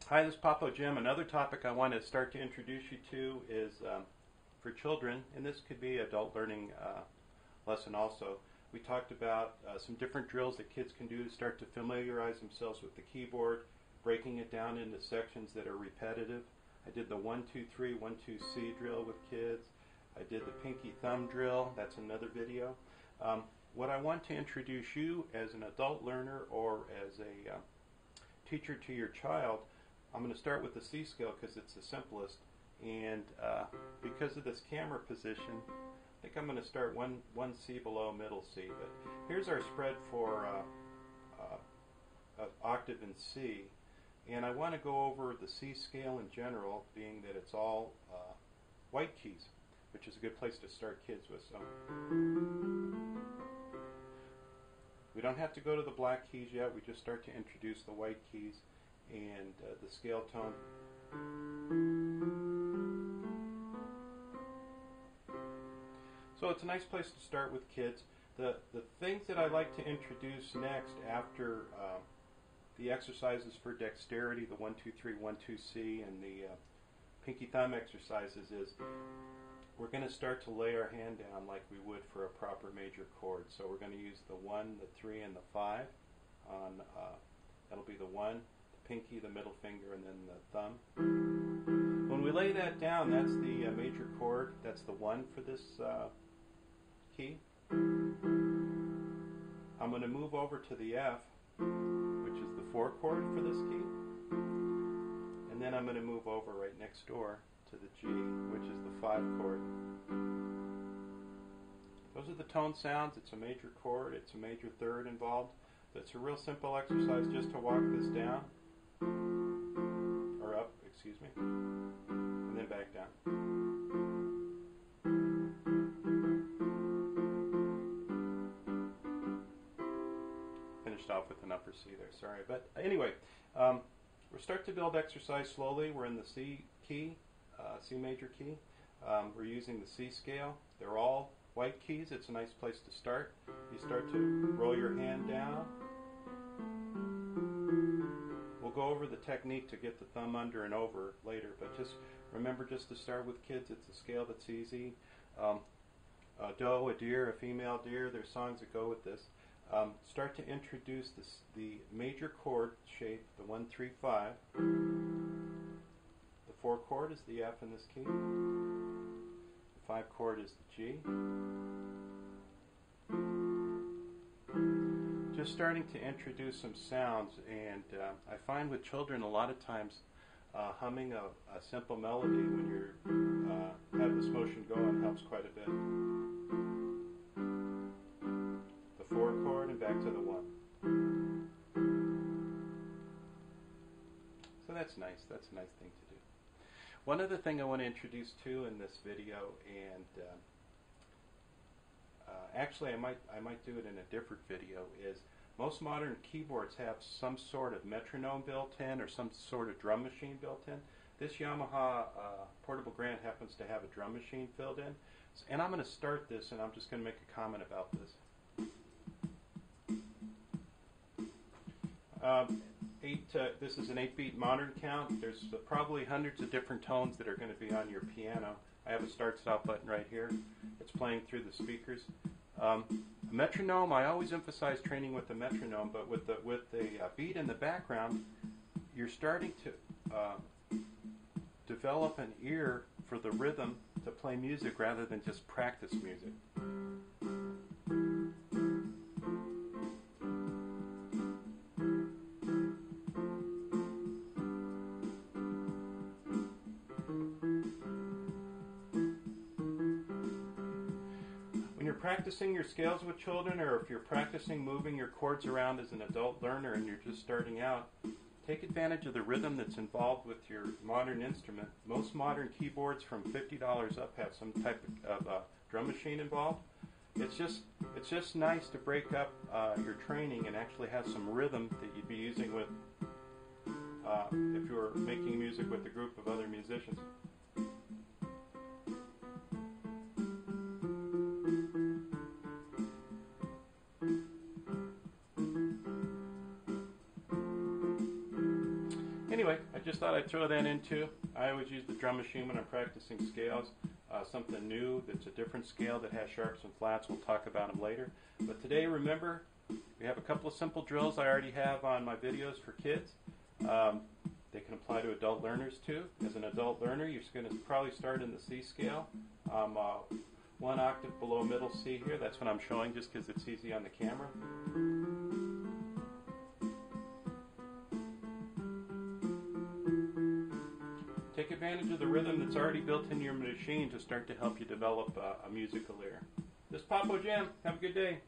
Hi, this is Papa Jim. Another topic I want to start to introduce you to is for children, and this could be adult learning lesson also. We talked about some different drills that kids can do to start to familiarize themselves with the keyboard, breaking it down into sections that are repetitive. I did the 1, 2, 3, 1, 2, C drill with kids. I did the pinky thumb drill. That's another video. What I want to introduce you as an adult learner or as a teacher to your child, I'm going to start with the C scale because it's the simplest, and because of this camera position, I think I'm going to start one C below middle C. But here's our spread for an octave in C, and I want to go over the C scale in general, being that it's all white keys, which is a good place to start kids with. So we don't have to go to the black keys yet. We just start to introduce the white keys and the scale tone. So it's a nice place to start with kids. The things that I like to introduce next after the exercises for dexterity, the 1, 2, 3, 1, 2, C, and the pinky thumb exercises is we're going to start to lay our hand down like we would for a proper major chord. So we're going to use the 1, the 3, and the 5 on, that'll be the 1, pinky, the middle finger, and then the thumb. When we lay that down, that's the major chord. That's the 1 for this key. I'm going to move over to the F, which is the 4 chord for this key. And then I'm going to move over right next door to the G, which is the 5 chord. Those are the tone sounds. It's a major chord. It's a major third involved. It's a real simple exercise just to walk this down. Or up, excuse me, and then back down. Finished off with an upper C there, sorry. But anyway, we'll start to build exercise slowly. We're in the C key, C major key. We're using the C scale. They're all white keys. It's a nice place to start. You start to roll your hand down. We'll go over the technique to get the thumb under and over later, but just remember just to start with kids. It's a scale that's easy. A doe, a deer, a female deer, there's songs that go with this. Start to introduce the major chord shape, the 1, 3, 5. The 4 chord is the F in this key. The 5 chord is the G. Just starting to introduce some sounds, and I find with children a lot of times humming a simple melody when you have this motion going helps quite a bit. The 4 chord and back to the 1. So that's nice. That's a nice thing to do. One other thing I want to introduce too in this video, and actually I might do it in a different video, is most modern keyboards have some sort of metronome built in or some sort of drum machine built in. This Yamaha portable Grand happens to have a drum machine filled in. And I'm going to start this, and I'm just going to make a comment about this. This is an 8-beat modern count. There's probably hundreds of different tones that are going to be on your piano. I have a start-stop button right here. It's playing through the speakers. Metronome, I always emphasize training with the metronome, but with the beat in the background, you're starting to develop an ear for the rhythm to play music rather than just practice music. Practicing your scales with children, or if you're practicing moving your chords around as an adult learner and you're just starting out, take advantage of the rhythm that's involved with your modern instrument. Most modern keyboards from $50 up have some type of drum machine involved. It's just nice to break up your training and actually have some rhythm that you'd be using with if you were making music with a group of other musicians. just thought I'd throw that in too. I always use the drum machine when I'm practicing scales. Something new that's a different scale that has sharps and flats. We'll talk about them later. But today, remember, we have a couple of simple drills I already have on my videos for kids. They can apply to adult learners too. As an adult learner, you're going to probably start in the C scale. One octave below middle C here. That's what I'm showing just because it's easy on the camera. Take advantage of the rhythm that's already built in your machine to start to help you develop a musical ear. This is Papo Jam. Have a good day.